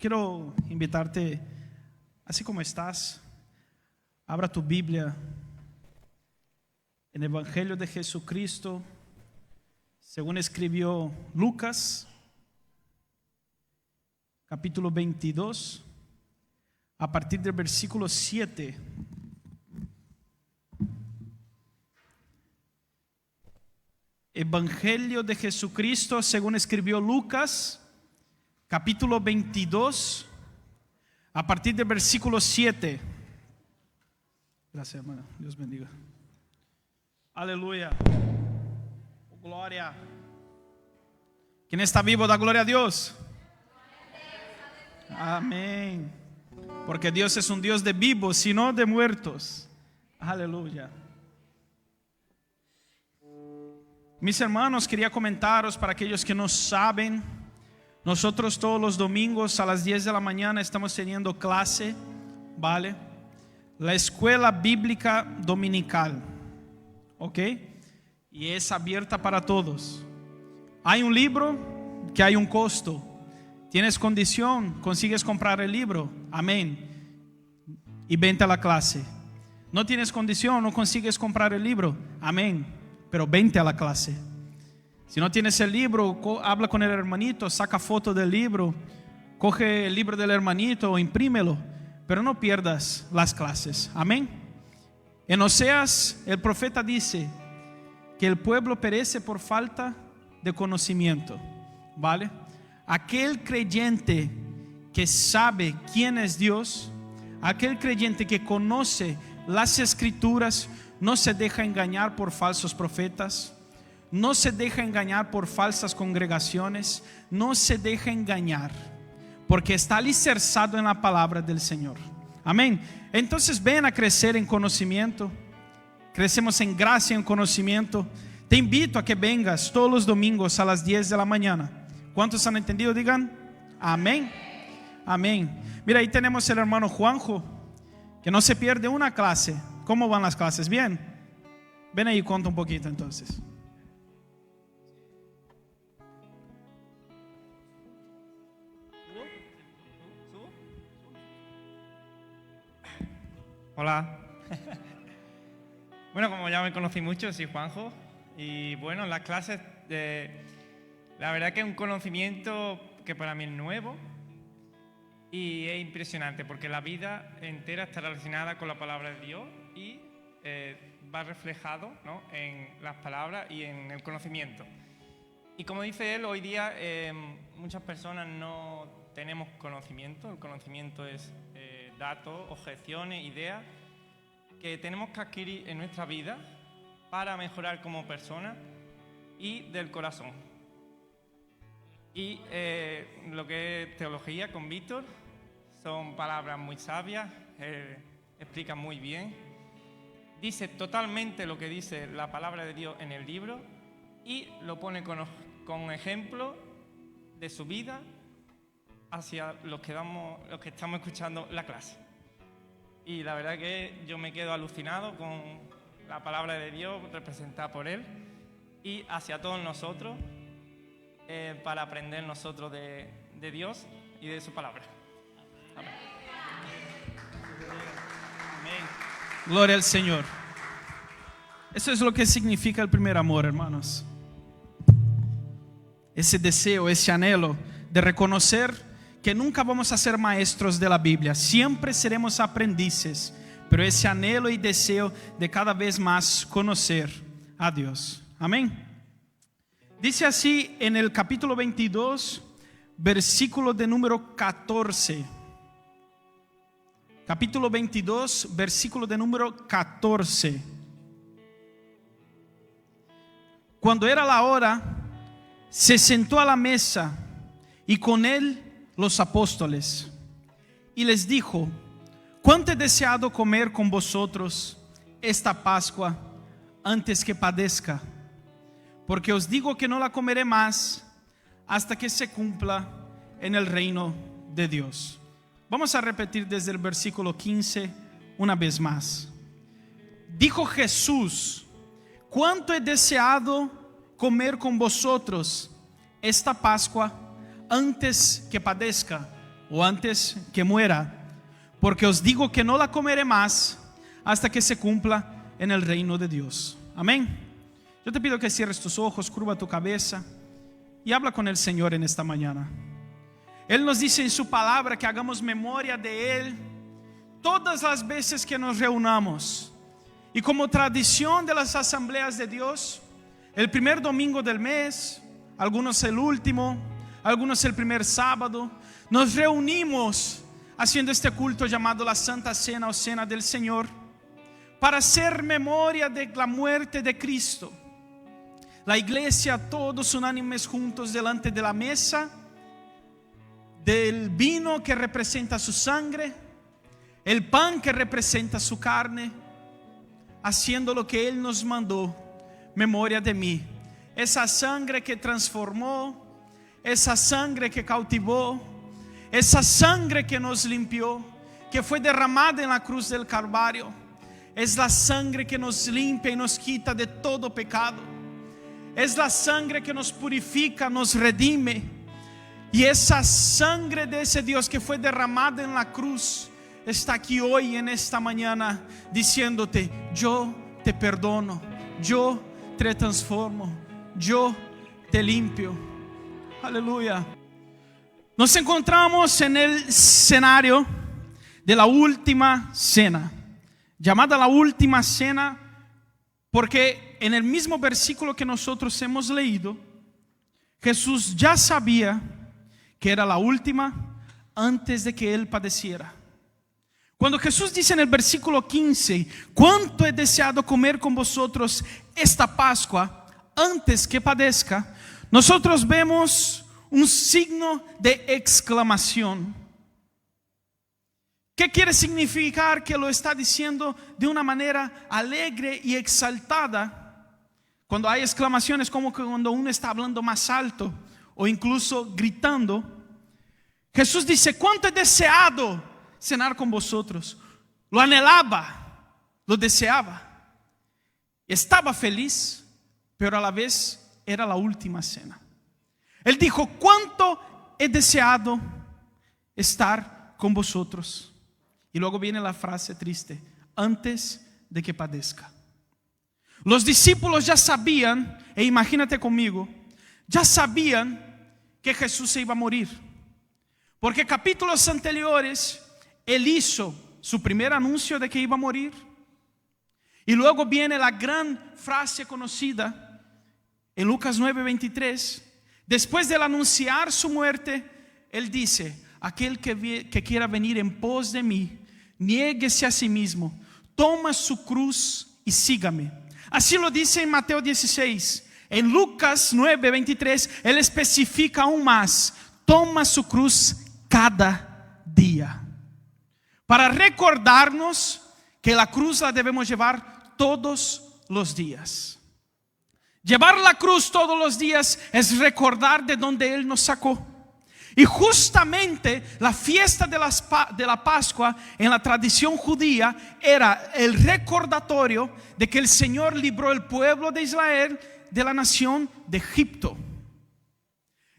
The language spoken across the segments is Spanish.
quiero invitarte, así como estás, abra tu Biblia en el Evangelio de Jesucristo, según escribió Lucas, capítulo 22, a partir del versículo 7. Evangelio de Jesucristo, según escribió Lucas, capítulo 22, a partir del versículo 7. Gracias, hermano. Dios bendiga. Aleluya. Gloria. ¿Quién está vivo? Da gloria a Dios. Amén. Porque Dios es un Dios de vivos y no de muertos. Aleluya. Mis hermanos, quería comentaros para aquellos que no saben, nosotros todos los domingos a las 10 de la mañana estamos teniendo clase, ¿vale? La escuela bíblica dominical, ¿ok? Y es abierta para todos. Hay un libro que hay un costo. Tienes condición, consigues comprar el libro, amén, y vente a la clase. No tienes condición, no consigues comprar el libro, amén, pero vente a la clase. Si no tienes el libro, habla con el hermanito, saca foto del libro, coge el libro del hermanito o imprímelo, pero no pierdas las clases, amén. En Oseas el profeta dice que el pueblo perece por falta de conocimiento, ¿vale? Aquel creyente que sabe quién es Dios, aquel creyente que conoce las escrituras, no se deja engañar por falsos profetas, no se deja engañar por falsas congregaciones, no se deja engañar, porque está alicerçado en la palabra del Señor, amén. Entonces ven a crecer en conocimiento, crecemos en gracia, en conocimiento. Te invito a que vengas todos los domingos a las 10 de la mañana. ¿Cuántos han entendido? Digan amén. Amén. Mira, ahí tenemos el hermano Juanjo, que no se pierde una clase. ¿Cómo van las clases? Bien. Ven ahí y cuenta un poquito entonces. Hola. Bueno, como ya me conocí mucho, soy Juanjo. Y bueno, las clases, la verdad que es un conocimiento que para mí es nuevo y es impresionante, porque la vida entera está relacionada con la palabra de Dios y va reflejado, ¿no?, en las palabras y en el conocimiento. Y como dice él, hoy día muchas personas no tenemos conocimiento. El conocimiento es datos, objeciones, ideas que tenemos que adquirir en nuestra vida para mejorar como persona y del corazón. Y lo que es teología con Víctor son palabras muy sabias, explica muy bien, dice totalmente lo que dice la palabra de Dios en el libro y lo pone con ejemplo de su vida hacia los que estamos escuchando la clase. Y la verdad que yo me quedo alucinado con la palabra de Dios representada por él y hacia todos nosotros para aprender nosotros de Dios y de su palabra. Amén. Amén. Gloria al Señor. Eso es lo que significa el primer amor, hermanos. Ese deseo, ese anhelo de reconocer que nunca vamos a ser maestros de la Biblia, siempre seremos aprendices, pero ese anhelo y deseo de cada vez más conocer a Dios. Amén. Dice así en el capítulo 22, versículo de número 14. Capítulo 22, versículo de número 14. Cuando era la hora, se sentó a la mesa y con él los apóstoles, y les dijo: cuánto he deseado comer con vosotros esta Pascua antes que padezca, porque os digo que no la comeré más hasta que se cumpla en el reino de Dios. Vamos a repetir desde el versículo 15 una vez más. Dijo Jesús: cuánto he deseado comer con vosotros esta Pascua antes que padezca. o antes que muera, porque os digo que no la comeré más hasta que se cumpla en el reino de Dios. Amén. Yo te pido que cierres tus ojos, curva tu cabeza y habla con el Señor en esta mañana. Él nos dice en su palabra que hagamos memoria de Él todas las veces que nos reunamos. Y como tradición de las asambleas de Dios, el primer domingo del mes, algunos el último, algunos el primer sábado, nos reunimos haciendo este culto llamado la Santa Cena o Cena del Señor, para hacer memoria de la muerte de Cristo. La iglesia, todos unánimes juntos delante de la mesa, del vino que representa su sangre, el pan que representa su carne, haciendo lo que Él nos mandó, memoria de mí. Esa sangre que transformó, esa sangre que cautivó, esa sangre que nos limpió, que fue derramada en la cruz del Calvario, es la sangre que nos limpia y nos quita de todo pecado. Es la sangre que nos purifica, nos redime. Y esa sangre de ese Dios que fue derramada en la cruz está aquí hoy en esta mañana diciéndote: yo te perdono, yo te transformo, yo te limpio. Aleluya. Nos encontramos en el escenario de la última cena, llamada la última cena porque en el mismo versículo que nosotros hemos leído, Jesús ya sabía que era la última antes de que Él padeciera. Cuando Jesús dice en el versículo 15: cuánto he deseado comer con vosotros esta Pascua antes que padezca, nosotros vemos un signo de exclamación. ¿Qué quiere significar? Que lo está diciendo de una manera alegre y exaltada. Cuando hay exclamaciones, como que cuando uno está hablando más alto o incluso gritando. Jesús dice: cuánto he deseado cenar con vosotros. Lo anhelaba, lo deseaba, estaba feliz, pero a la vez era la última cena. Él dijo: cuánto he deseado estar con vosotros. Y luego viene la frase triste: antes de que padezca. Los discípulos ya sabían, e imagínate conmigo, ya sabían que Jesús se iba a morir, porque capítulos anteriores Él hizo su primer anuncio de que iba a morir. Y luego viene la gran frase conocida en Lucas 9:23. Después de anunciar su muerte, Él dice: aquel que quiera venir en pos de mí, niéguese a sí mismo, toma su cruz y sígame. Así lo dice en Mateo 16. En Lucas 9:23 Él especifica aún más: toma su cruz cada día, para recordarnos que la cruz la debemos llevar todos los días. Llevar la cruz todos los días es recordar de donde Él nos sacó. Y justamente la fiesta de la Pascua en la tradición judía era el recordatorio de que el Señor libró al pueblo de Israel de la nación de Egipto.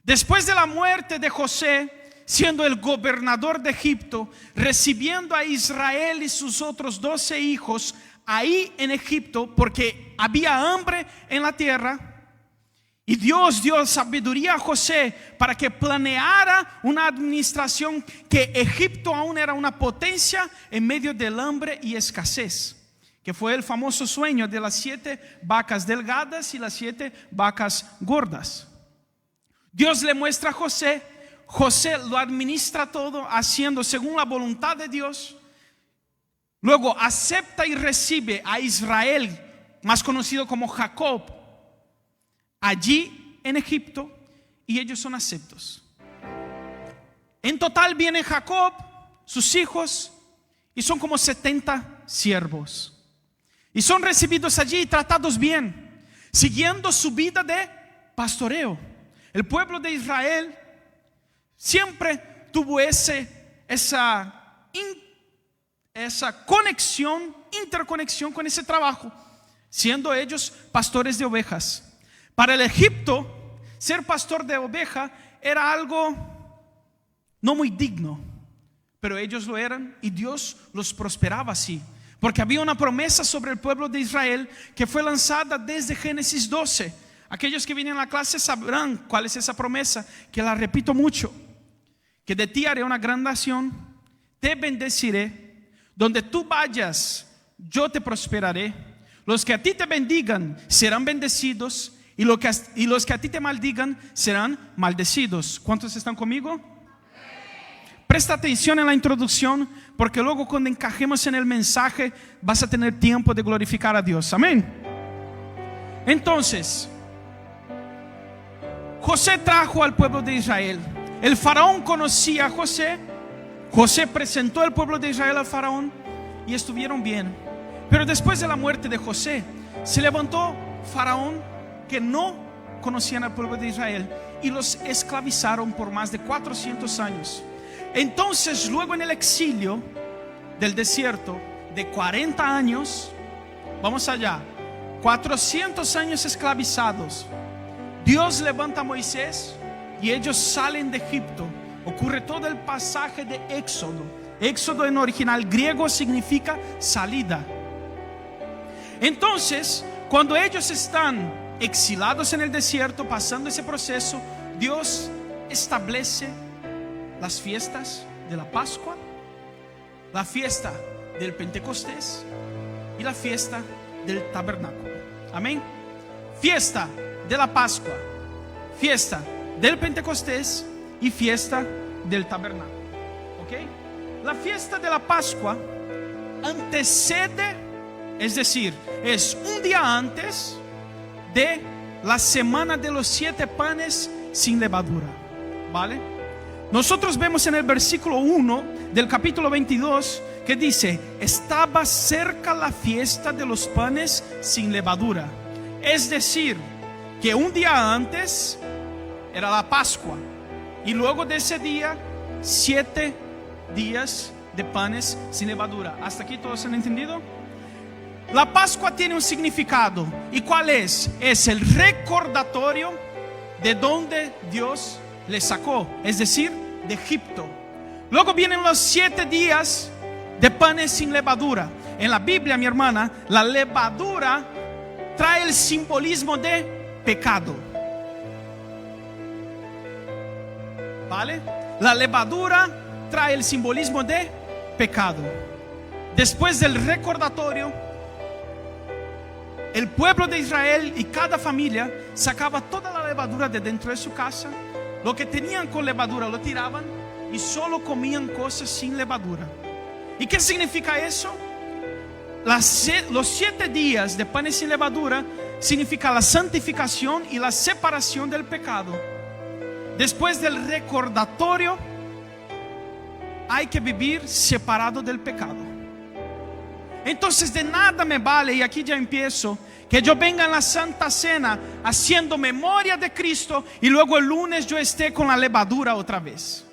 Después de la muerte de José, siendo el gobernador de Egipto, recibiendo a Israel y sus otros 12 hijos ahí en Egipto, porque había hambre en la tierra. Y Dios dio sabiduría a José para que planeara una administración, que Egipto aún era una potencia en medio del hambre y escasez, que fue el famoso sueño de las 7 vacas delgadas y las 7 vacas gordas. Dios le muestra a José, José lo administra todo haciendo según la voluntad de Dios. Luego acepta y recibe a Israel, más conocido como Jacob, allí en Egipto, y ellos son aceptos. En total viene Jacob, sus hijos, y son como 70 siervos. Y son recibidos allí y tratados bien, siguiendo su vida de pastoreo. El pueblo de Israel siempre tuvo esa interconexión con ese trabajo, siendo ellos pastores de ovejas. Para el Egipto, ser pastor de oveja era algo no muy digno. pero ellos lo eran y Dios los prosperaba así. Porque había una promesa sobre el pueblo de Israel que fue lanzada desde Génesis 12. Aquellos que vienen a la clase sabrán cuál es esa promesa, que la repito mucho. Que de ti haré una gran nación, te bendeciré, donde tú vayas, yo te prosperaré. Los que a ti te bendigan serán bendecidos, y los que a ti te maldigan serán maldecidos. ¿Cuántos están conmigo? Presta atención en la introducción, porque luego cuando encajemos en el mensaje vas a tener tiempo de glorificar a Dios. Amén. Entonces, José trajo al pueblo de Israel. El faraón conocía a José. José presentó al pueblo de Israel al faraón y estuvieron bien. Pero después de la muerte de José, se levantó faraón que no conocían al pueblo de Israel y los esclavizaron por más de 400 años. Entonces, luego en el exilio del desierto de 40 años, vamos allá, 400 años esclavizados, Dios levanta a Moisés y ellos salen de Egipto. Ocurre todo el pasaje de Éxodo. Éxodo en original griego significa salida. Entonces, cuando ellos están exilados en el desierto, pasando ese proceso, Dios establece las fiestas de la Pascua, la fiesta del Pentecostés y la fiesta del tabernáculo. Amén. Fiesta de la Pascua, fiesta del Pentecostés y fiesta del tabernáculo. ¿Ok? La fiesta de la Pascua antecede, es decir, es un día antes de la semana de los 7 panes sin levadura. ¿Vale? Nosotros vemos en el versículo 1 del capítulo 22 que dice: estaba cerca la fiesta de los panes sin levadura. Es decir, que un día antes era la Pascua y luego de ese día 7 días de panes sin levadura. ¿Hasta aquí todos han entendido? La Pascua tiene un significado. ¿Y cuál es? Es el recordatorio de donde Dios le sacó, es decir, de Egipto. Luego vienen los 7 días de panes sin levadura. En la Biblia, mi hermana, la levadura trae el simbolismo de pecado. ¿Vale? La levadura trae el simbolismo de pecado. Después del recordatorio, el pueblo de Israel y cada familia sacaba toda la levadura de dentro de su casa. Lo que tenían con levadura lo tiraban y solo comían cosas sin levadura. ¿Y qué significa eso? Los 7 días de panes sin levadura significa la santificación y la separación del pecado. Después del recordatorio, hay que vivir separado del pecado. Entonces de nada me vale, y aquí ya empiezo, que yo venga en la Santa Cena haciendo memoria de Cristo y luego el lunes yo esté con la levadura otra vez.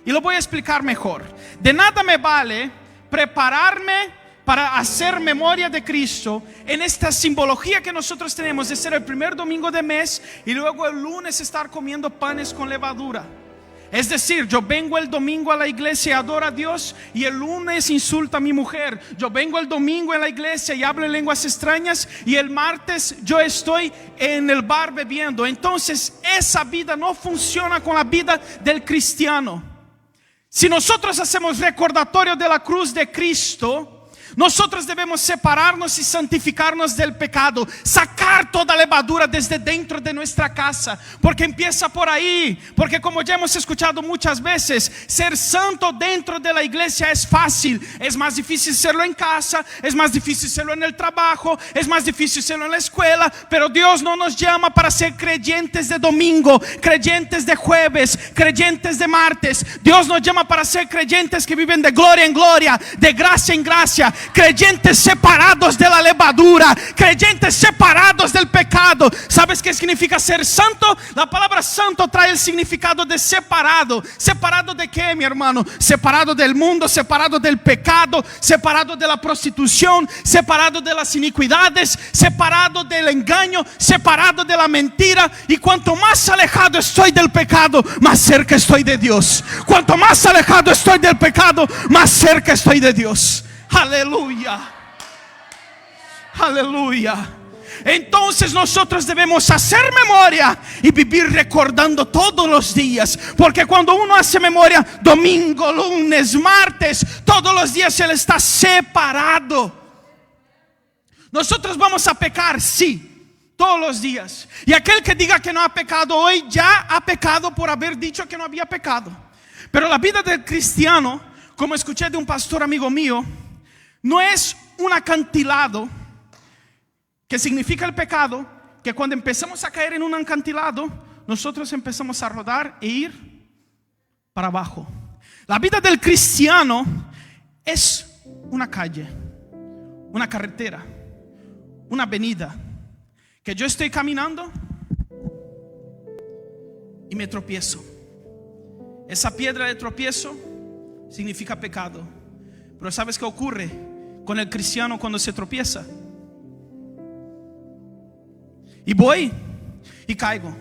Y lo voy a explicar mejor. De nada me vale prepararme para hacer memoria de Cristo en esta simbología que nosotros tenemos de ser el primer domingo de mes y luego el lunes estar comiendo panes con levadura. Es decir, yo vengo el domingo a la iglesia y adoro a Dios y el lunes insulto a mi mujer. Yo vengo el domingo en la iglesia y hablo en lenguas extrañas y el martes yo estoy en el bar bebiendo. Entonces esa vida no funciona con la vida del cristiano. Si nosotros hacemos recordatorio de la cruz de Cristo, nosotros debemos separarnos y santificarnos del pecado, sacar toda levadura desde dentro de nuestra casa, porque empieza por ahí. Porque como ya hemos escuchado muchas veces, ser santo dentro de la iglesia es fácil. Es más difícil serlo en casa, es más difícil serlo en el trabajo, es más difícil serlo en la escuela. Pero Dios no nos llama para ser creyentes de domingo, creyentes de jueves, creyentes de martes. Dios nos llama para ser creyentes que viven de gloria en gloria, de gracia en gracia, creyentes separados de la levadura, creyentes separados del pecado. ¿Sabes qué significa ser santo? La palabra santo trae el significado de separado. ¿Separado de qué, mi hermano? Separado del mundo, separado del pecado, separado de la prostitución, separado de las iniquidades, separado del engaño, separado de la mentira. Y cuanto más alejado estoy del pecado, más cerca estoy de Dios. Cuanto más alejado estoy del pecado, más cerca estoy de Dios. Aleluya. Aleluya. Entonces nosotros debemos hacer memoria y vivir recordando todos los días, porque cuando uno hace memoria, domingo, lunes, martes, todos los días Él está separado. Nosotros vamos a pecar, sí, todos los días. Y aquel que diga que no ha pecado hoy, ya ha pecado por haber dicho que no había pecado. Pero la vida del cristiano, como escuché de un pastor amigo mío, no es un acantilado, que significa el pecado, que cuando empezamos a caer en un acantilado, nosotros empezamos a rodar e ir para abajo. La vida del cristiano es una calle, una carretera, una avenida, que yo estoy caminando y me tropiezo. Esa piedra de tropiezo significa pecado. Pero ¿sabes qué ocurre con el cristiano cuando se tropieza? Y voy y caigo.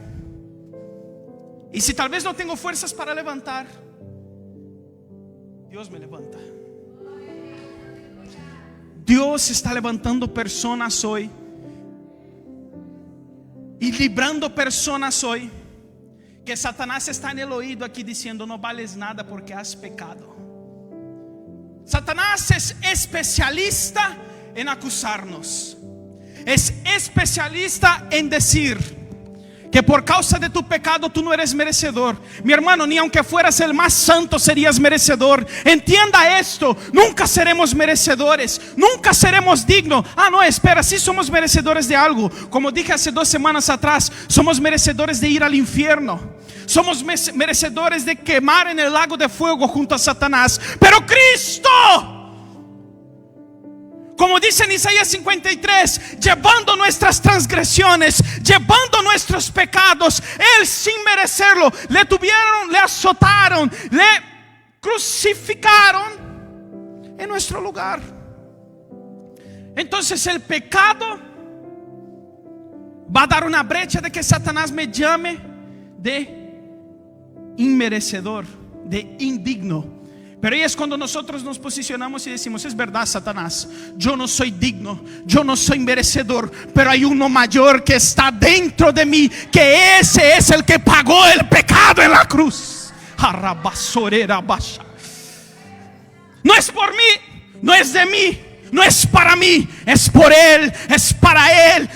Y si tal vez no tengo fuerzas para levantar, Dios me levanta. Dios está levantando personas hoy y librando personas hoy, que Satanás está en el oído aquí diciendo: no vales nada porque has pecado. Satanás es especialista en acusarnos. Es especialista en decir que por causa de tu pecado tú no eres merecedor. Mi hermano, ni aunque fueras el más santo serías merecedor. Entienda esto: nunca seremos merecedores, nunca seremos dignos. No, espera, sí somos merecedores de algo. Como dije hace 2 semanas atrás, somos merecedores de ir al infierno. Somos merecedores de quemar en el lago de fuego junto a Satanás. Pero Cristo, como dice en Isaías 53, llevando nuestras transgresiones, llevando nuestros pecados, Él sin merecerlo, le tuvieron, le azotaron, le crucificaron en nuestro lugar. Entonces el pecado va a dar una brecha de que Satanás me llame de inmerecedor, de indigno. Pero ahí es cuando nosotros nos posicionamos y decimos: es verdad, Satanás, yo no soy digno, yo no soy merecedor, pero hay uno mayor que está dentro de mí, que ese es el que pagó el pecado en la cruz. No es por mí, no es de mí, no es para mí, es por Él, es para Él.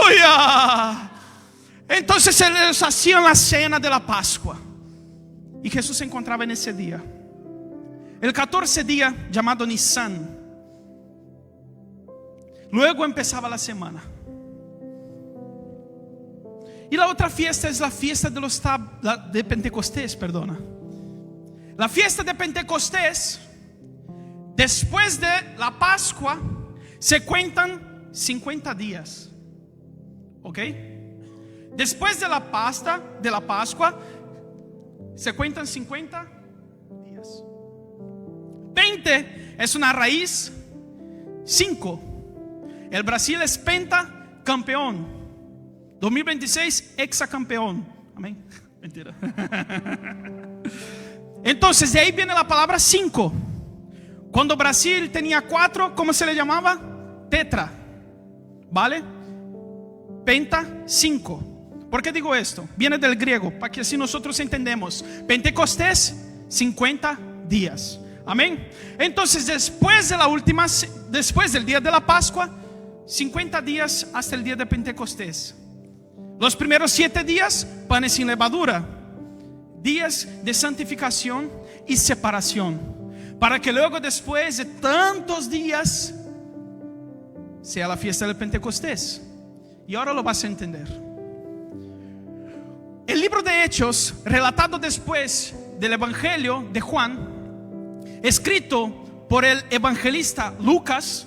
Aleluya. Entonces ellos hacían la cena de la Pascua y Jesús se encontraba en ese día, el 14 día llamado Nisan. Luego empezaba la semana. Y la otra fiesta es la fiesta de Pentecostés, perdona. La fiesta de Pentecostés, después de la Pascua, se cuentan 50 días. ¿Ok? Después de la Pascua, se cuentan 50 días. 20 es una raíz. 5. El Brasil es pentacampeón. 2026 hexacampeón. Amén. Mentira. Entonces de ahí viene la palabra 5. Cuando Brasil tenía 4, ¿cómo se le llamaba? Tetra. ¿Vale? Penta, 5. ¿Por qué digo esto? Viene del griego, para que así nosotros entendemos. Pentecostés, 50 días. Amén. Entonces después del día de la Pascua, 50 días hasta el día de Pentecostés. Los primeros 7 días, panes sin levadura, días de santificación y separación, para que luego, después de tantos días, sea la fiesta del Pentecostés. Y ahora lo vas a entender. El libro de Hechos, relatado después del Evangelio de Juan, escrito por el evangelista Lucas,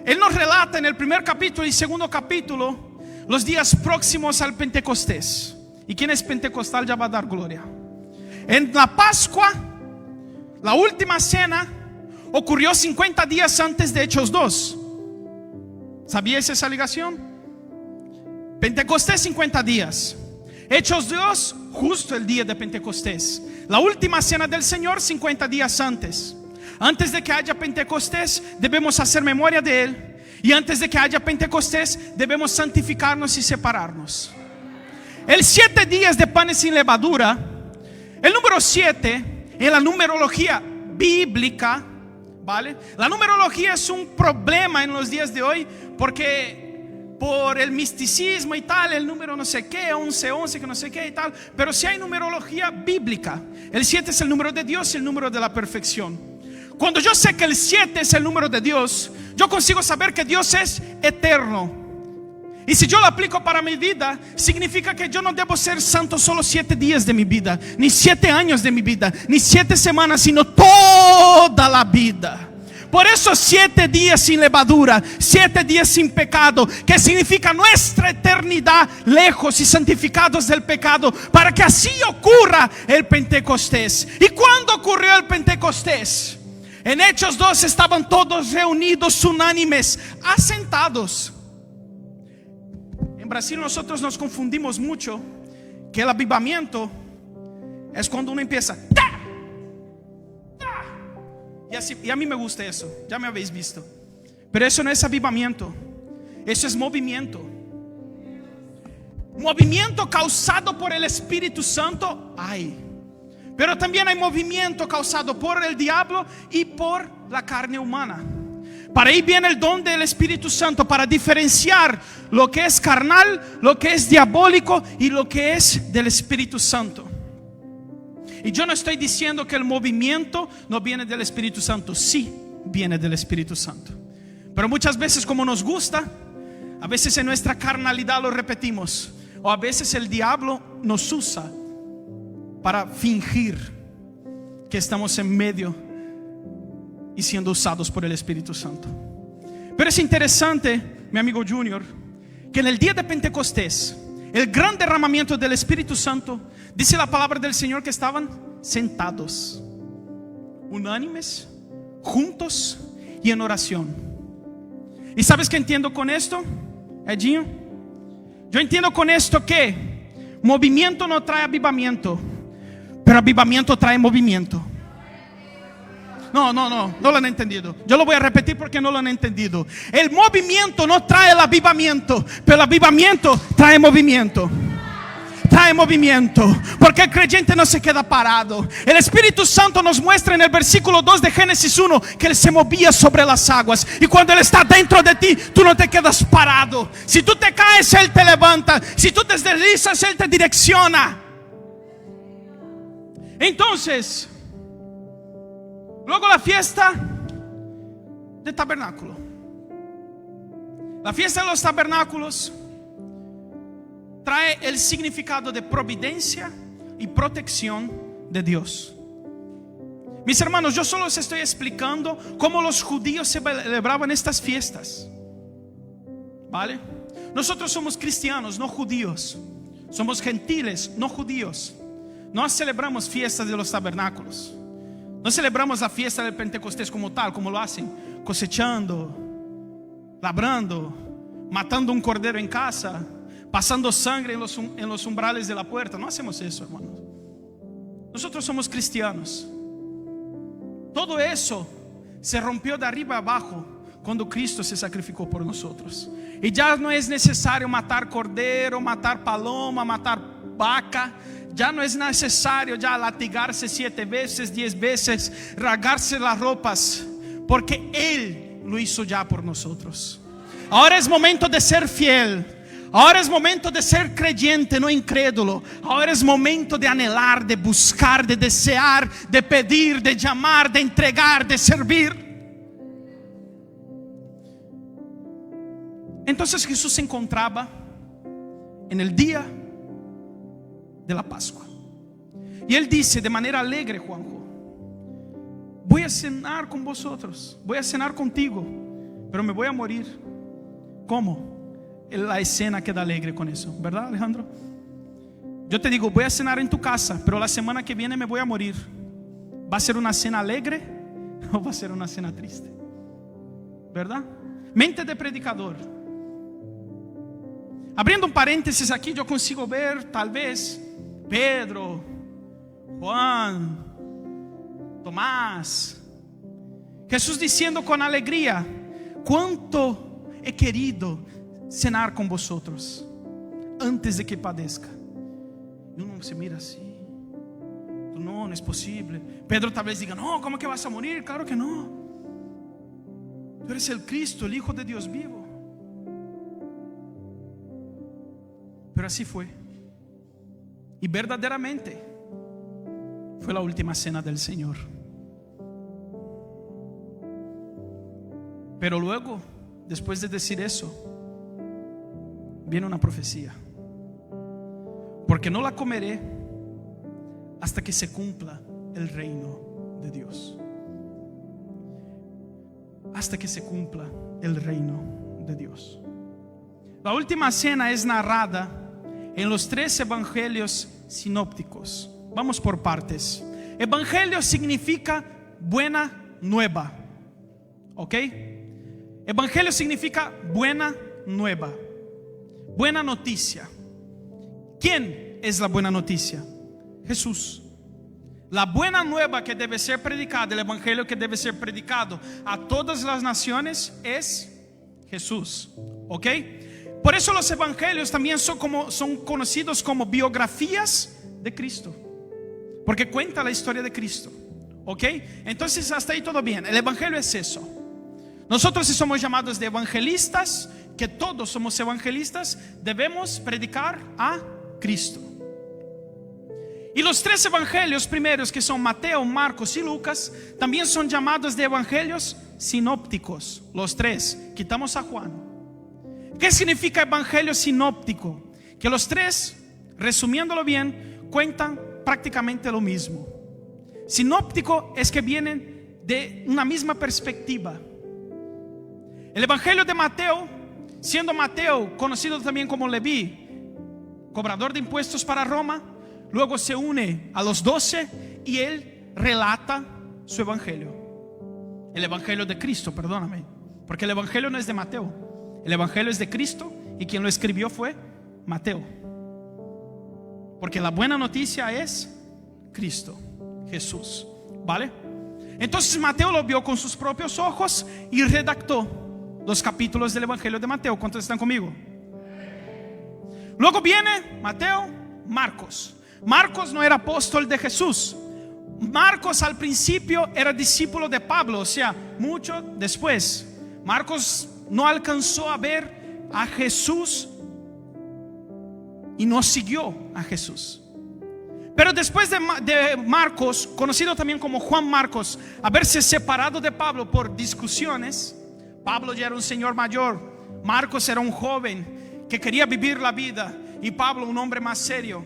él nos relata en el primer capítulo y segundo capítulo los días próximos al Pentecostés. ¿Y quién es pentecostal? Ya va a dar gloria. En la Pascua, la última cena, ocurrió 50 días antes de Hechos 2. ¿Sabías esa ligación? Pentecostés 50 días, Hechos 2 justo el día de Pentecostés. La última cena del Señor 50 días antes. Antes de que haya Pentecostés debemos hacer memoria de Él. Y antes de que haya Pentecostés debemos santificarnos y separarnos. El 7 días de panes sin levadura, el número 7 en la numerología bíblica, ¿vale? La numerología es un problema en los días de hoy porque por el misticismo y tal, el número no sé qué, 11, que no sé qué y tal. Pero si hay numerología bíblica, el 7 es el número de Dios y el número de la perfección. Cuando yo sé que el 7 es el número de Dios, yo consigo saber que Dios es eterno. Y si yo lo aplico para mi vida, significa que yo no debo ser santo solo 7 días de mi vida, ni 7 años de mi vida, ni 7 semanas, sino toda la vida. Por eso 7 días sin levadura, 7 días sin pecado, que significa nuestra eternidad lejos y santificados del pecado, para que así ocurra el Pentecostés. ¿Y cuándo ocurrió el Pentecostés? En Hechos 2 estaban todos reunidos, unánimes, asentados. En Brasil nosotros nos confundimos mucho que el avivamiento es cuando uno empieza y a mí me gusta eso, ya me habéis visto. Pero eso no es avivamiento, eso es movimiento. Movimiento causado por el Espíritu Santo hay, pero también hay movimiento causado por el diablo y por la carne humana. Para ahí viene el don del Espíritu Santo, para diferenciar lo que es carnal, lo que es diabólico y lo que es del Espíritu Santo. Y yo no estoy diciendo que el movimiento no viene del Espíritu Santo. Sí, viene del Espíritu Santo. Pero muchas veces, como nos gusta, a veces en nuestra carnalidad lo repetimos, o a veces el diablo nos usa para fingir que estamos en medio y siendo usados por el Espíritu Santo. Pero es interesante, mi amigo Junior, que en el día de Pentecostés, el gran derramamiento del Espíritu Santo, dice la palabra del Señor que estaban sentados, unánimes, juntos y en oración. ¿Y sabes qué entiendo con esto, Edinho? Yo entiendo con esto que movimiento no trae avivamiento, pero avivamiento trae movimiento. No lo han entendido. Yo lo voy a repetir porque no lo han entendido. El movimiento no trae el avivamiento, pero el avivamiento trae movimiento. Trae movimiento, porque el creyente no se queda parado. El Espíritu Santo nos muestra en el versículo 2 de Génesis 1 que Él se movía sobre las aguas. Y cuando Él está dentro de ti, tú no te quedas parado. Si tú te caes, Él te levanta. Si tú te deslizas, Él te direcciona. Entonces, luego la fiesta del tabernáculo. La fiesta de los tabernáculos trae el significado de providencia y protección de Dios. Mis hermanos, yo solo os estoy explicando cómo los judíos celebraban estas fiestas, ¿vale? Nosotros somos cristianos, no judíos. Somos gentiles, no judíos. No celebramos fiestas de los tabernáculos. No celebramos la fiesta del Pentecostés como tal, como lo hacen, cosechando, labrando, matando un cordero en casa, pasando sangre en los umbrales de la puerta. No hacemos eso, hermanos. Nosotros somos cristianos. Todo eso se rompió de arriba a abajo cuando Cristo se sacrificó por nosotros. Y ya no es necesario matar cordero, matar paloma, matar vaca. Ya no es necesario ya latigarse 7 veces, 10 veces, rasgarse las ropas, porque Él lo hizo ya por nosotros. Ahora es momento de ser fiel. Ahora es momento de ser creyente, no incrédulo. Ahora es momento de anhelar, de buscar, de desear, de pedir, de llamar, de entregar, de servir. Entonces Jesús se encontraba en el día de la Pascua. Y él dice de manera alegre, Juanjo: voy a cenar con vosotros, voy a cenar contigo, pero me voy a morir. ¿Cómo? La escena queda alegre con eso, ¿verdad, Alejandro? Yo te digo, voy a cenar en tu casa, pero la semana que viene me voy a morir. ¿Va a ser una cena alegre o va a ser una cena triste? ¿Verdad? Mente de predicador. Abriendo un paréntesis aquí, yo consigo ver tal vez Pedro, Juan, Tomás, Jesús diciendo con alegría: cuánto he querido cenar con vosotros antes de que padezca. Y uno se mira así: no es posible. Pedro tal vez diga: no, ¿cómo que vas a morir? Claro que no. Tú eres el Cristo, el Hijo de Dios vivo. Pero así fue. Y verdaderamente fue la última cena del Señor. Pero luego, después de decir eso, viene una profecía: porque no la comeré hasta que se cumpla el reino de Dios. Hasta que se cumpla el reino de Dios. La última cena es narrada en los 3 evangelios sinópticos. Vamos por partes. Evangelio significa buena nueva. ¿Ok? Evangelio significa buena nueva, buena noticia. ¿Quién es la buena noticia? Jesús. La buena nueva que debe ser predicada, el evangelio que debe ser predicado a todas las naciones es Jesús. ¿Ok? Por eso los evangelios también son conocidos como biografías de Cristo, porque cuenta la historia de Cristo. ¿Ok? Entonces hasta ahí todo bien. El evangelio es eso. Nosotros, si somos llamados de evangelistas, que todos somos evangelistas, debemos predicar a Cristo. Y los 3 evangelios primeros, que son Mateo, Marcos y Lucas, también son llamados de evangelios sinópticos. Los 3, quitamos a Juan. ¿Qué significa evangelio sinóptico? Que los 3, resumiéndolo bien, cuentan prácticamente lo mismo. Sinóptico es que vienen de una misma perspectiva. El evangelio de Mateo, siendo Mateo conocido también como Leví, cobrador de impuestos para Roma, luego se une a los 12 y él relata su evangelio. El evangelio de Cristo, perdóname, porque el evangelio no es de Mateo. El evangelio es de Cristo y quien lo escribió fue Mateo. Porque la buena noticia es Cristo, Jesús. ¿Vale? Entonces Mateo lo vio con sus propios ojos y redactó los capítulos del evangelio de Mateo. ¿Cuántos están conmigo? Luego viene Mateo, Marcos. Marcos no era apóstol de Jesús. Marcos al principio era discípulo de Pablo, o sea, mucho después. Marcos no alcanzó a ver a Jesús y no siguió a Jesús. Pero después de Marcos, conocido también como Juan Marcos, haberse separado de Pablo por discusiones, Pablo ya era un señor mayor, Marcos era un joven que quería vivir la vida, y Pablo un hombre más serio.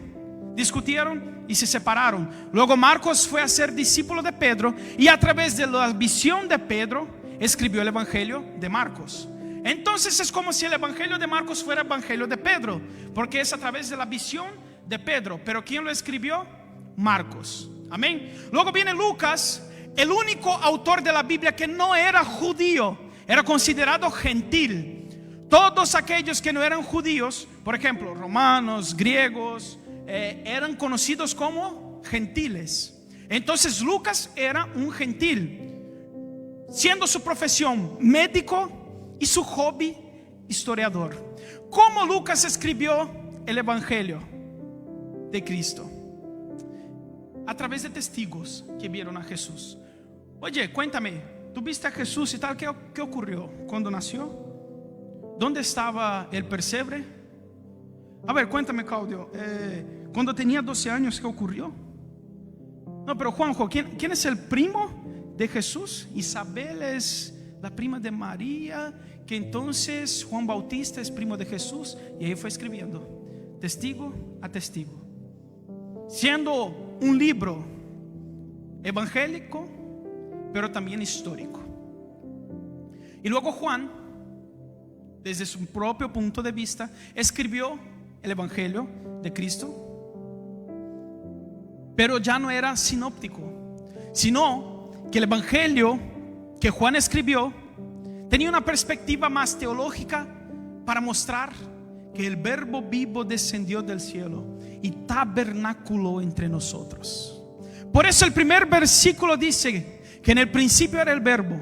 Discutieron y se separaron. Luego Marcos fue a ser discípulo de Pedro, y a través de la visión de Pedro escribió el evangelio de Marcos. Entonces es como si el evangelio de Marcos fuera el evangelio de Pedro, porque es a través de la visión de Pedro. Pero ¿quién lo escribió? Marcos. Amén. Luego viene Lucas, el único autor de la Biblia que no era judío, era considerado gentil. Todos aquellos que no eran judíos, por ejemplo, romanos, griegos, eran conocidos como gentiles. Entonces Lucas era un gentil, siendo su profesión médico y su hobby historiador. ¿Cómo Lucas escribió el evangelio de Cristo? A través de testigos que vieron a Jesús. Oye, cuéntame, ¿tú viste a Jesús y tal? ¿Qué ocurrió cuando nació? ¿Dónde estaba el pesebre? A ver, cuéntame, Claudio, cuando tenía 12 años, ¿qué ocurrió? No, pero Juanjo, ¿quién es el primo de Jesús? Isabel es la prima de María, que entonces Juan Bautista es primo de Jesús. Y ahí fue escribiendo, testigo a testigo, siendo un libro evangélico, pero también histórico. Y luego Juan, desde su propio punto de vista, escribió el Evangelio de Cristo, pero ya no era sinóptico, sino que el Evangelio que Juan escribió tenía una perspectiva más teológica para mostrar que el Verbo vivo descendió del cielo y tabernaculó entre nosotros. Por eso el primer versículo dice que en el principio era el Verbo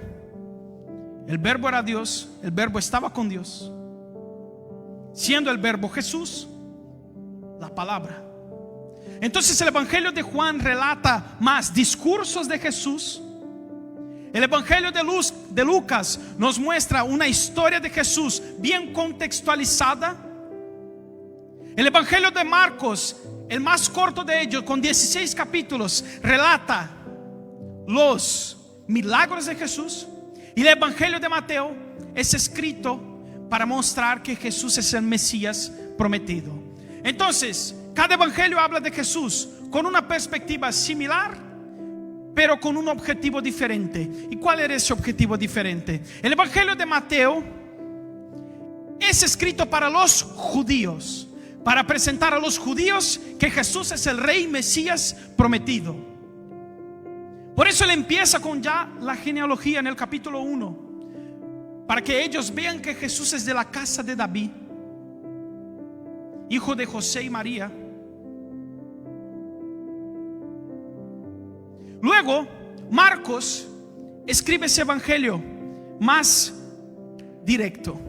era Dios, el Verbo estaba con Dios, siendo el Verbo Jesús, la palabra. Entonces el Evangelio de Juan relata más discursos de Jesús. El Evangelio de Lucas nos muestra una historia de Jesús bien contextualizada. El Evangelio de Marcos, el más corto de ellos, con 16 capítulos, relata los milagros de Jesús. Y el Evangelio de Mateo es escrito para mostrar que Jesús es el Mesías prometido. Entonces, cada evangelio habla de Jesús con una perspectiva similar, pero con un objetivo diferente. ¿Y cuál era ese objetivo diferente? El Evangelio de Mateo es escrito para los judíos, para presentar a los judíos que Jesús es el Rey Mesías prometido. Por eso él empieza con ya la genealogía en el capítulo 1, para que ellos vean que Jesús es de la casa de David, hijo de José y María. Luego Marcos escribe ese evangelio más directo.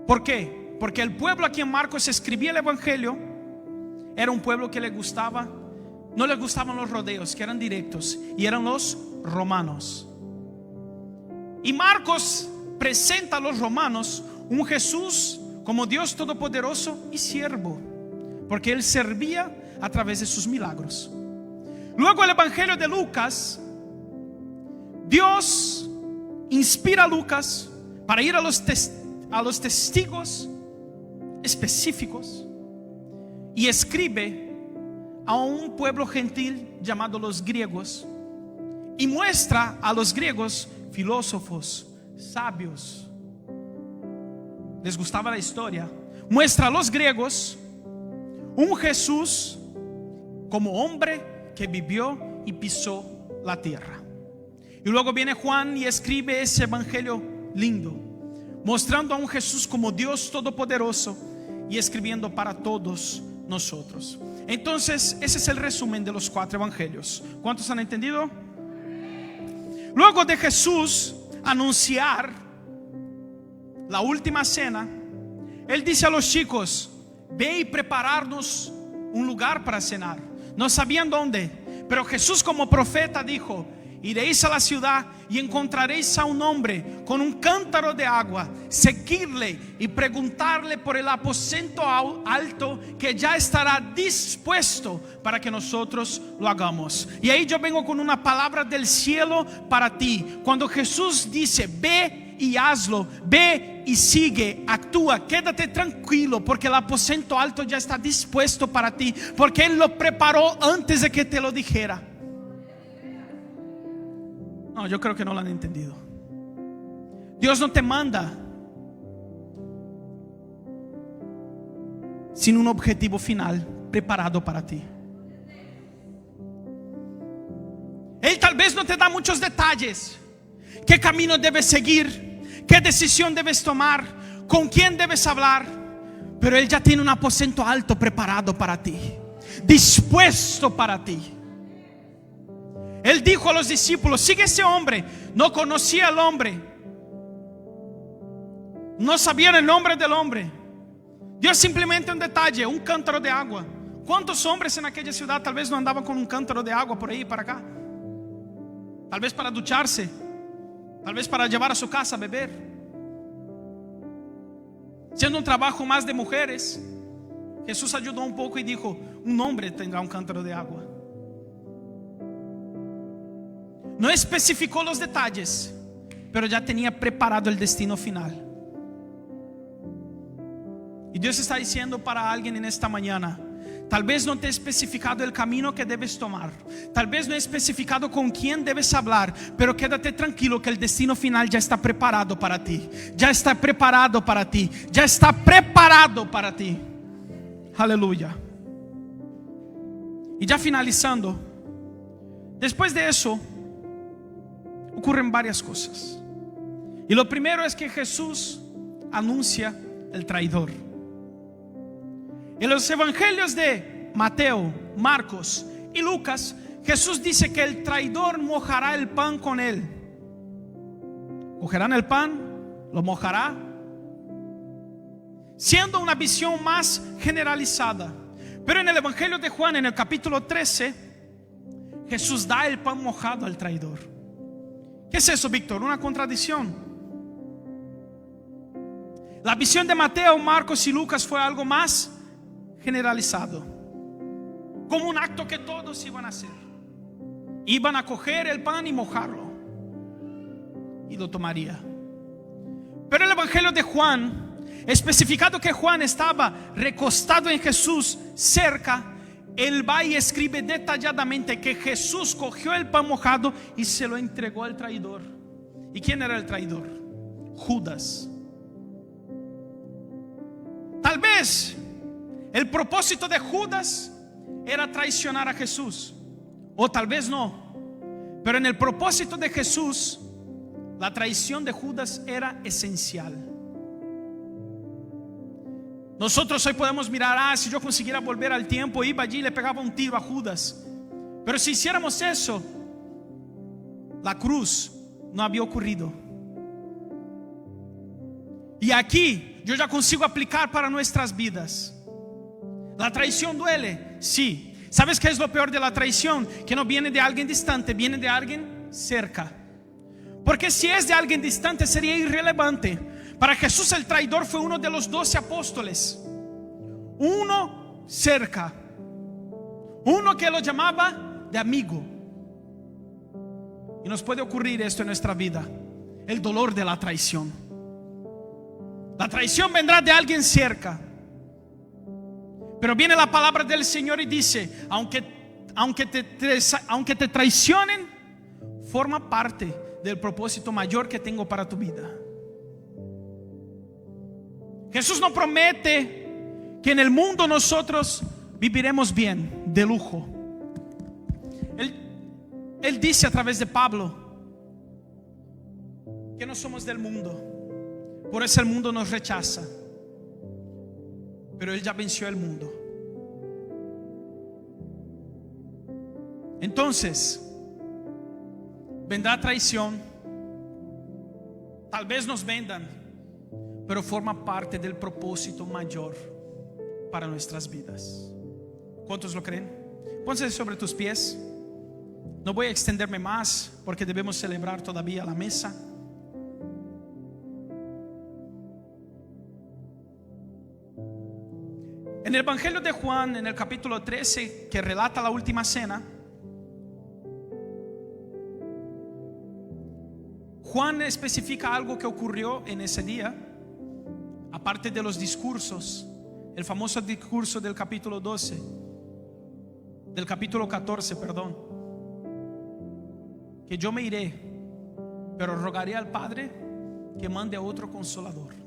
¿Por qué? Porque el pueblo a quien Marcos escribía el evangelio era un pueblo que no le gustaban los rodeos, que eran directos, y eran los romanos. Y Marcos presenta a los romanos un Jesús como Dios todopoderoso y siervo, porque él servía a través de sus milagros. Luego el Evangelio de Lucas, Dios inspira a Lucas para ir a los testigos específicos y escribe a un pueblo gentil llamado los griegos, y muestra a los griegos filósofos, sabios. Les gustaba la historia. Muestra a los griegos un Jesús como hombre que vivió y pisó la tierra. Y luego viene Juan y escribe ese evangelio lindo, mostrando a un Jesús como Dios todopoderoso y escribiendo para todos nosotros. Entonces ese es el resumen de los 4 evangelios. ¿Cuántos han entendido? Luego de Jesús anunciar la última cena, él dice a los chicos: ve y prepararnos un lugar para cenar. No sabían dónde, pero Jesús como profeta dijo: iréis a la ciudad y encontraréis a un hombre con un cántaro de agua. Seguirle y preguntarle por el aposento alto, que ya estará dispuesto para que nosotros lo hagamos. Y ahí yo vengo con una palabra del cielo para ti. Cuando Jesús dice: ve y hazlo, ve y sigue, actúa, quédate tranquilo, porque el aposento alto ya está dispuesto para ti, porque Él lo preparó antes de que te lo dijera. No, yo creo que no lo han entendido. Dios no te manda sin un objetivo final preparado para ti. Él tal vez no te da muchos detalles: qué camino debes seguir, qué decisión debes tomar, con quién debes hablar. Pero Él ya tiene un aposento alto preparado para ti, dispuesto para ti. Él dijo a los discípulos: sigue ese hombre. No conocía al hombre, no sabían el nombre del hombre. Dio simplemente un detalle: un cántaro de agua. ¿Cuántos hombres en aquella ciudad tal vez no andaban con un cántaro de agua por ahí y para acá? Tal vez para ducharse, tal vez para llevar a su casa a beber. Siendo un trabajo más de mujeres, Jesús ayudó un poco y dijo: un hombre tendrá un cántaro de agua. No especificó los detalles, pero ya tenía preparado el destino final. Y Dios está diciendo para alguien en esta mañana: tal vez no te he especificado el camino que debes tomar, tal vez no he especificado con quién debes hablar, pero quédate tranquilo que el destino final ya está preparado para ti. Ya está preparado para ti. Ya está preparado para ti. Aleluya. Y ya finalizando, después de eso ocurren varias cosas. Y lo primero es que Jesús anuncia el traidor. En los evangelios de Mateo, Marcos y Lucas, Jesús dice que el traidor mojará el pan con él. Cogerán el pan, lo mojará, siendo una visión más generalizada. Pero en el evangelio de Juan, en el capítulo 13, Jesús da el pan mojado al traidor. ¿Qué es eso, Víctor? Una contradicción. La visión de Mateo, Marcos y Lucas fue algo más generalizado, como un acto que todos iban a hacer. Iban a coger el pan y mojarlo y lo tomaría. Pero el evangelio de Juan, especificado que Juan estaba recostado en Jesús cerca, él va y escribe detalladamente que Jesús cogió el pan mojado y se lo entregó al traidor. ¿Y quién era el traidor? Judas. Tal vez el propósito de Judas era traicionar a Jesús, o tal vez no. Pero en el propósito de Jesús, la traición de Judas era esencial. Nosotros hoy podemos mirar: si yo consiguiera volver al tiempo, iba allí y le pegaba un tiro a Judas. Pero si hiciéramos eso, la cruz no había ocurrido. Y aquí yo ya consigo aplicar para nuestras vidas. La traición duele, sí. ¿Sabes qué es lo peor de la traición? Que no viene de alguien distante, viene de alguien cerca. Porque si es de alguien distante sería irrelevante. Para Jesús el traidor fue uno de los 12 apóstoles. Uno cerca, uno que lo llamaba de amigo. Y nos puede ocurrir esto en nuestra vida: el dolor de la traición. La traición vendrá de alguien cerca. Pero viene la palabra del Señor y dice: aunque te traicionen, forma parte del propósito mayor que tengo para tu vida. Jesús no promete que en el mundo nosotros viviremos bien, de lujo. Él dice a través de Pablo que no somos del mundo, por eso el mundo nos rechaza. Pero Él ya venció el mundo. Entonces vendrá traición. Tal vez nos vendan, pero forma parte del propósito mayor para nuestras vidas. ¿Cuántos lo creen? Pónganse sobre tus pies. No voy a extenderme más porque debemos celebrar todavía la mesa. En el evangelio de Juan, en el capítulo 13, que relata la última cena, Juan especifica algo que ocurrió en ese día, aparte de los discursos, el famoso discurso del capítulo 12, del capítulo 14, perdón, que yo me iré, pero rogaré al Padre que mande a otro consolador.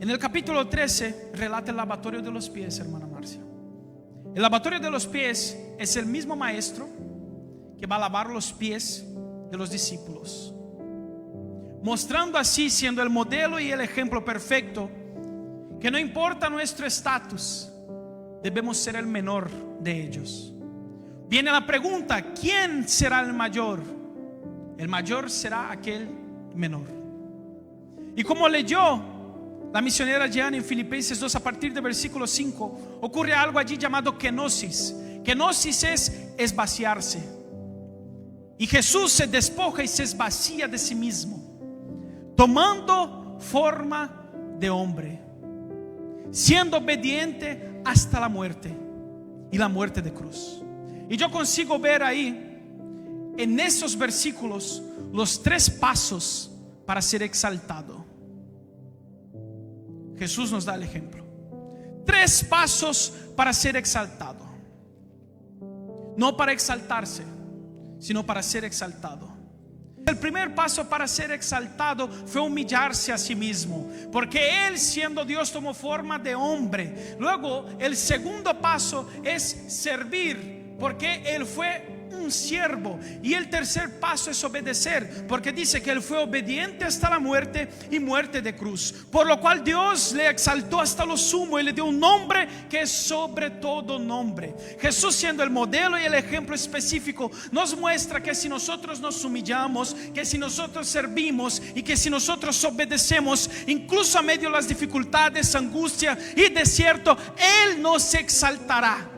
En el capítulo 13 relata el lavatorio de los pies, hermana Marcia. El lavatorio de los pies es el mismo maestro que va a lavar los pies de los discípulos, mostrando así, siendo el modelo y el ejemplo perfecto, que no importa nuestro estatus, debemos ser el menor de ellos. Viene la pregunta: ¿quién será el mayor? El mayor será aquel menor. Y como leyó la misionera Jean en Filipenses 2 a partir del versículo 5, ocurre algo allí llamado kenosis. Kenosis es vaciarse. Y Jesús se despoja y se esvacía de sí mismo, tomando forma de hombre, siendo obediente hasta la muerte, y la muerte de cruz. Y yo consigo ver ahí en esos versículos los 3 pasos para ser exaltado. Jesús nos da el ejemplo. 3 pasos para ser exaltado. No para exaltarse, sino para ser exaltado. El primer paso para ser exaltado fue humillarse a sí mismo, porque Él, siendo Dios, tomó forma de hombre. Luego el segundo paso es servir, porque Él fue un siervo. Y el tercer paso es obedecer, porque dice que Él fue obediente hasta la muerte y muerte de cruz, por lo cual Dios le exaltó hasta lo sumo y le dio un nombre que es sobre todo nombre. Jesús, siendo el modelo y el ejemplo específico, nos muestra que si nosotros nos humillamos, que si nosotros servimos y que si nosotros obedecemos, incluso a medio de las dificultades, angustia y desierto, Él nos exaltará.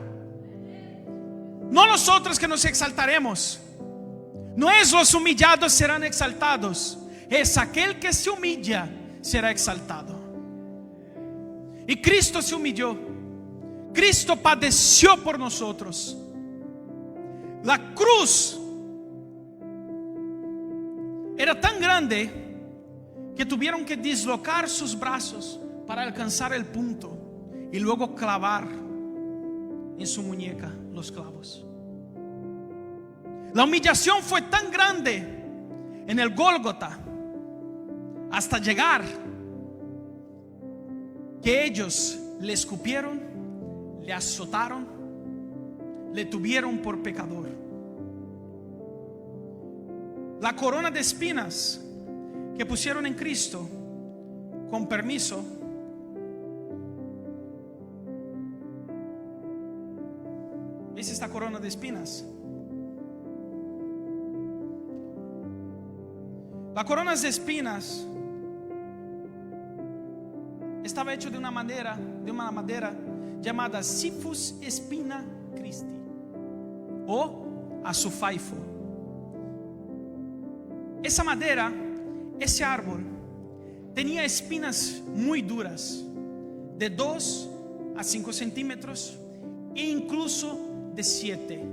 No nosotros que nos exaltaremos. No es los humillados serán exaltados, es aquel que se humilla será exaltado. Y Cristo se humilló. Cristo padeció por nosotros. La cruz era tan grande que tuvieron que dislocar sus brazos para alcanzar el punto y luego clavar en su muñeca los clavos. La humillación fue tan grande en el Gólgota hasta llegar que ellos le escupieron, le azotaron, le tuvieron por pecador. La corona de espinas que pusieron en Cristo, con permiso, ¿ves esta corona de espinas? La corona de espinas estaba hecho de una madera llamada Siphus spina Christi o azufaifa. Esa madera, ese árbol, tenía espinas muy duras, de 2 a 5 centímetros e incluso de 7.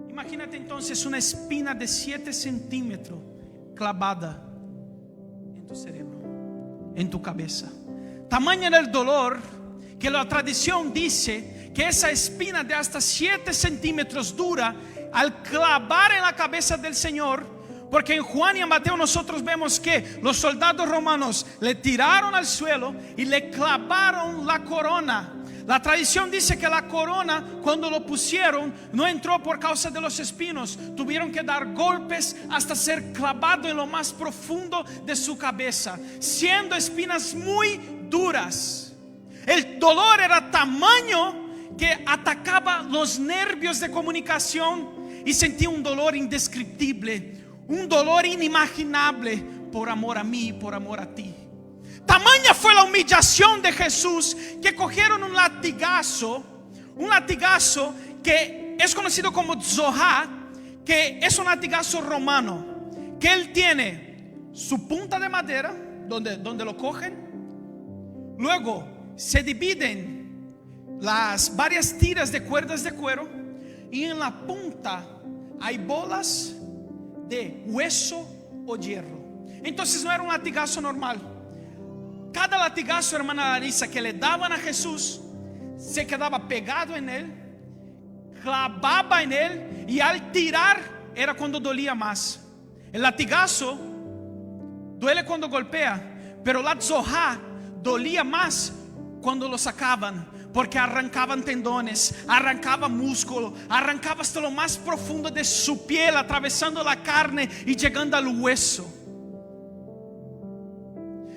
Imagínate entonces una espina de 7 centímetros clavada en tu cerebro, en tu cabeza. Tamaño era el dolor que la tradición dice que esa espina de hasta 7 centímetros dura, al clavar en la cabeza del Señor, porque en Juan y en Mateo nosotros vemos que los soldados romanos le tiraron al suelo y le clavaron la corona. La tradición dice que la corona, cuando lo pusieron, no entró por causa de los espinos. Tuvieron que dar golpes hasta ser clavado en lo más profundo de su cabeza, siendo espinas muy duras. El dolor era tamaño que atacaba los nervios de comunicación y sentía un dolor indescriptible, un dolor inimaginable por amor a mí y por amor a ti. Tamaña fue la humillación de Jesús que cogieron un latigazo que es conocido como tzojá, que es un latigazo romano, que él tiene su punta de madera donde lo cogen, luego se dividen las varias tiras de cuerdas de cuero y en la punta hay bolas de hueso o hierro. Entonces no era un latigazo normal. Cada latigazo, hermana Larissa, que le daban a Jesús, se quedaba pegado en él, clavaba en él, y al tirar era cuando dolía más. El latigazo duele cuando golpea, pero la tzojá dolía más cuando lo sacaban, porque arrancaban tendones, arrancaba músculo, arrancaba hasta lo más profundo de su piel, atravesando la carne y llegando al hueso.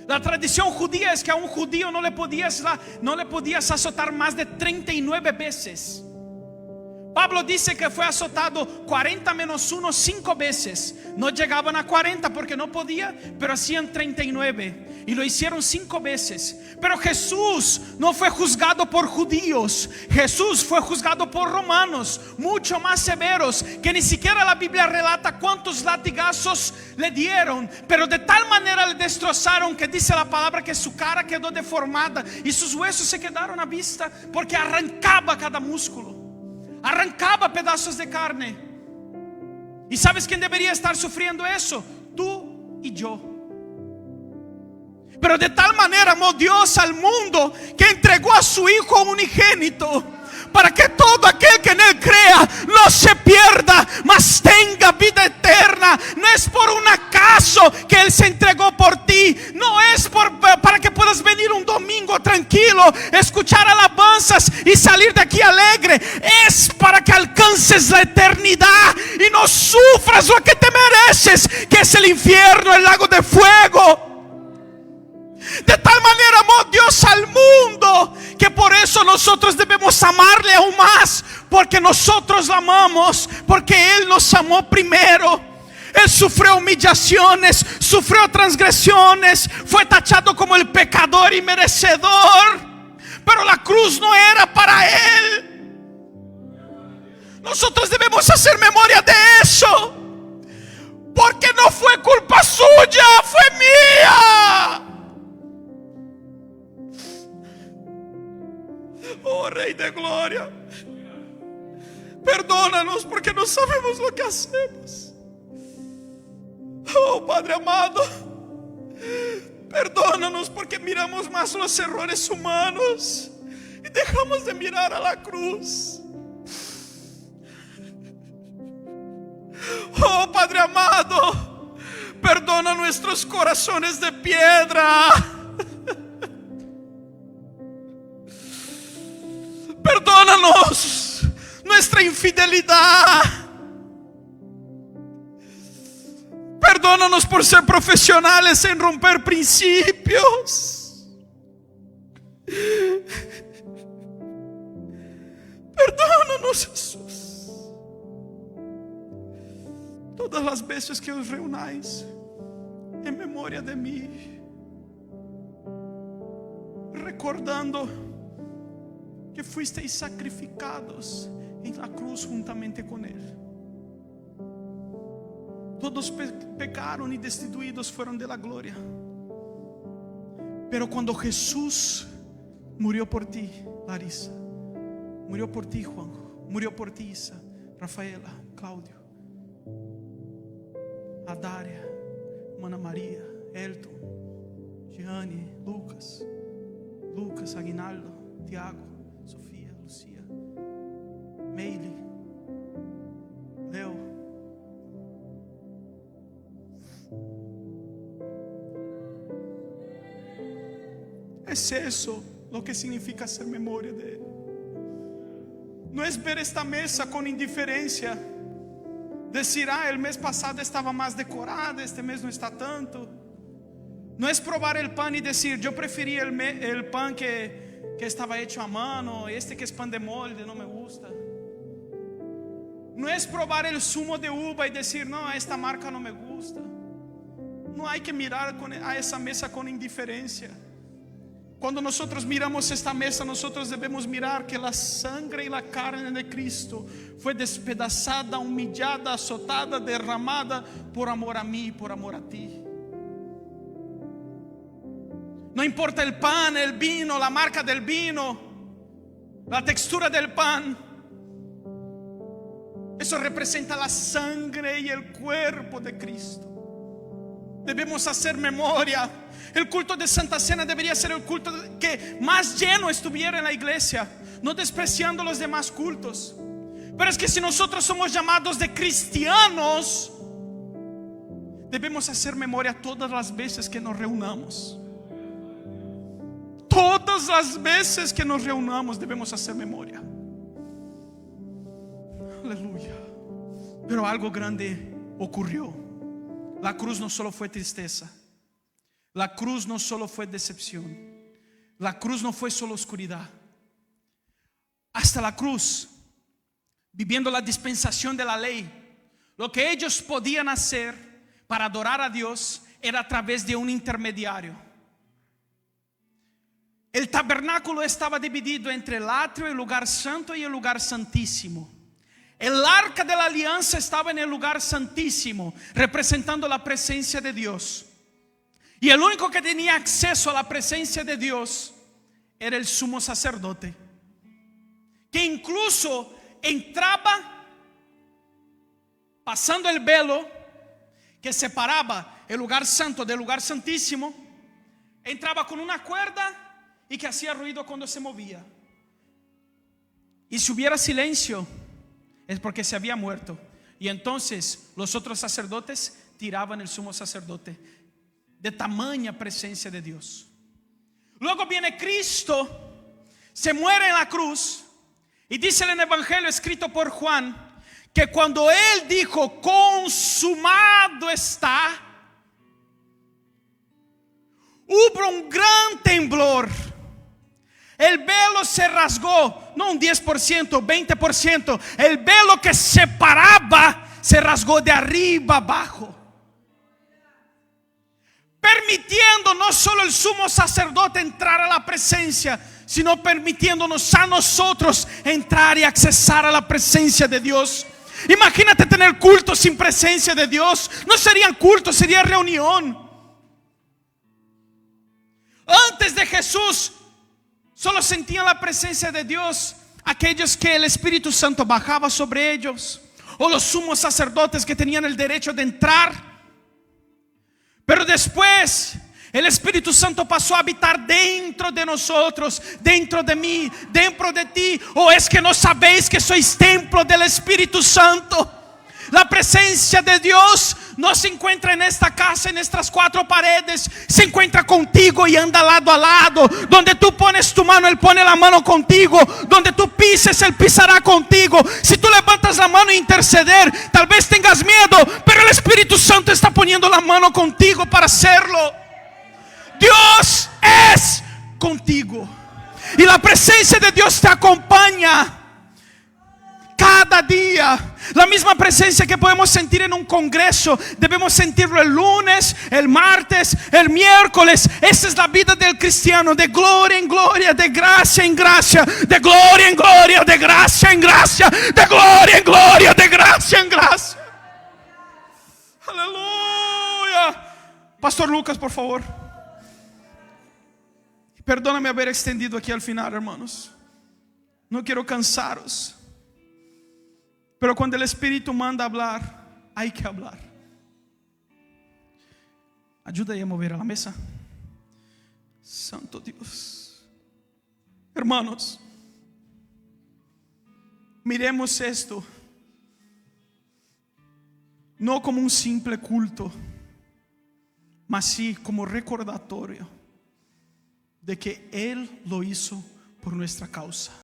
La tradición judía es que a un judío no le podías azotar más de 39 veces. Pablo dice que fue azotado 40 menos 1, 5 veces. No llegaban a 40 porque no podía, pero hacían 39 y lo hicieron 5 veces. Pero Jesús no fue juzgado por judíos, Jesús fue juzgado por romanos, mucho más severos, que ni siquiera la Biblia relata cuántos latigazos le dieron, pero de tal manera le destrozaron que dice la palabra que su cara quedó deformada y sus huesos se quedaron a vista, porque arrancaba cada músculo, arrancaba pedazos de carne. ¿Y sabes quién debería estar sufriendo eso? Tú y yo. Pero de tal manera amó Dios al mundo que entregó a su Hijo unigénito, para que todo aquel que en Él crea no se pierda, mas tenga vida eterna. No es por un acaso que Él se entregó por ti. No es para que puedas venir un domingo tranquilo, escuchar alabanzas y salir de aquí alegre. Es para que alcances la eternidad y no sufras lo que te mereces, que es el infierno, el lago de fuego. De tal manera amó Dios al mundo que por eso nosotros debemos amarle aún más, porque nosotros lo amamos, porque Él nos amó primero. Él sufrió humillaciones, sufrió transgresiones, fue tachado como el pecador y merecedor, pero la cruz no era para Él. Nosotros debemos hacer memoria de eso, porque no fue culpa suya, fue mía. Oh Rey de Gloria, perdónanos porque no sabemos lo que hacemos. Oh Padre amado, perdónanos porque miramos más los errores humanos y dejamos de mirar a la cruz. Oh Padre amado, perdona nuestros corazones de piedra. Perdónanos nuestra infidelidad. Perdónanos por ser profesionales en romper principios. Perdónanos, Jesús. Todas las veces que os reunáis en memoria de mí, recordando que fuisteis sacrificados en la cruz juntamente con Él. Todos pecaron y destituidos fueron de la gloria. Pero cuando Jesús murió por ti, Larissa, murió por ti, Juan, murió por ti, Isa, Rafaela, Claudio, Adaria, Mana María, Elton, Gianni, Lucas, Aguinaldo, Tiago, Sofía, Lucía, Meili, Leo. Es eso lo que significa hacer memoria de Él. No es ver esta mesa con indiferencia, decir, el mes pasado estaba más decorada, este mes no está tanto. No es probar el pan y decir, yo preferí el pan que estaba hecho a mano, este que es pan de molde no me gusta. No es probar el zumo de uva y decir, no, esta marca no me gusta. No hay que mirar a esa mesa con indiferencia. Cuando nosotros miramos esta mesa, nosotros debemos mirar que la sangre y la carne de Cristo fue despedazada, humillada, azotada, derramada por amor a mí y por amor a ti. No importa el pan, el vino, la marca del vino, la textura del pan. Eso representa la sangre y el cuerpo de Cristo. Debemos hacer memoria. El culto de Santa Cena debería ser el culto que más lleno estuviera en la iglesia, no despreciando los demás cultos. Pero es que si nosotros somos llamados de cristianos, debemos hacer memoria todas las veces que nos reunamos. Todas las veces que nos reunamos debemos hacer memoria. Aleluya. Pero algo grande ocurrió. La cruz no solo fue tristeza. La cruz no solo fue decepción. La cruz no fue solo oscuridad. Hasta la cruz, viviendo la dispensación de la ley, lo que ellos podían hacer para adorar a Dios era a través de un intermediario. El tabernáculo estaba dividido entre el atrio, el lugar santo y el lugar santísimo. El arca de la alianza estaba en el lugar santísimo, representando la presencia de Dios. Y el único que tenía acceso a la presencia de Dios era el sumo sacerdote, que incluso entraba pasando el velo que separaba el lugar santo del lugar santísimo, entraba con una cuerda y que hacía ruido cuando se movía. Y si hubiera silencio, es porque se había muerto. Y entonces los otros sacerdotes tiraban el sumo sacerdote, de tamaña presencia de Dios. Luego viene Cristo, se muere en la cruz, y dice en el evangelio escrito por Juan que cuando él dijo consumado está, hubo un gran temblor. El velo se rasgó, no un 10%, 20%. El velo que separaba se rasgó de arriba abajo, permitiendo no solo el sumo sacerdote entrar a la presencia, sino permitiéndonos a nosotros entrar y accesar a la presencia de Dios. Imagínate tener cultos sin presencia de Dios. No serían cultos, sería reunión. Antes de Jesús solo sentían la presencia de Dios aquellos que el Espíritu Santo bajaba sobre ellos, o los sumos sacerdotes que tenían el derecho de entrar. Pero después el Espíritu Santo pasó a habitar dentro de nosotros, dentro de mí, dentro de ti. ¿O es que no sabéis que sois templo del Espíritu Santo? La presencia de Dios no se encuentra en esta casa, en estas cuatro paredes. Se encuentra contigo y anda lado a lado. Donde tú pones tu mano, Él pone la mano contigo. Donde tú pises, Él pisará contigo. Si tú levantas la mano e interceder, tal vez tengas miedo, pero el Espíritu Santo está poniendo la mano contigo para hacerlo. Dios es contigo, y la presencia de Dios te acompaña cada día. La misma presencia que podemos sentir en un congreso, debemos sentirlo el lunes, el martes, el miércoles. Esa es la vida del cristiano, de gloria en gloria, de gracia en gracia, de gloria en gloria, de gracia en gracia, de gloria en gloria, de gracia en gracia. Aleluya. Pastor Lucas, por favor. Perdóname haber extendido aquí al final, hermanos. No quiero cansaros. Pero cuando el Espíritu manda hablar, hay que hablar. Ayuda a mover a la mesa. Santo Dios. Hermanos, miremos esto no como un simple culto, mas sí como recordatorio de que Él lo hizo por nuestra causa.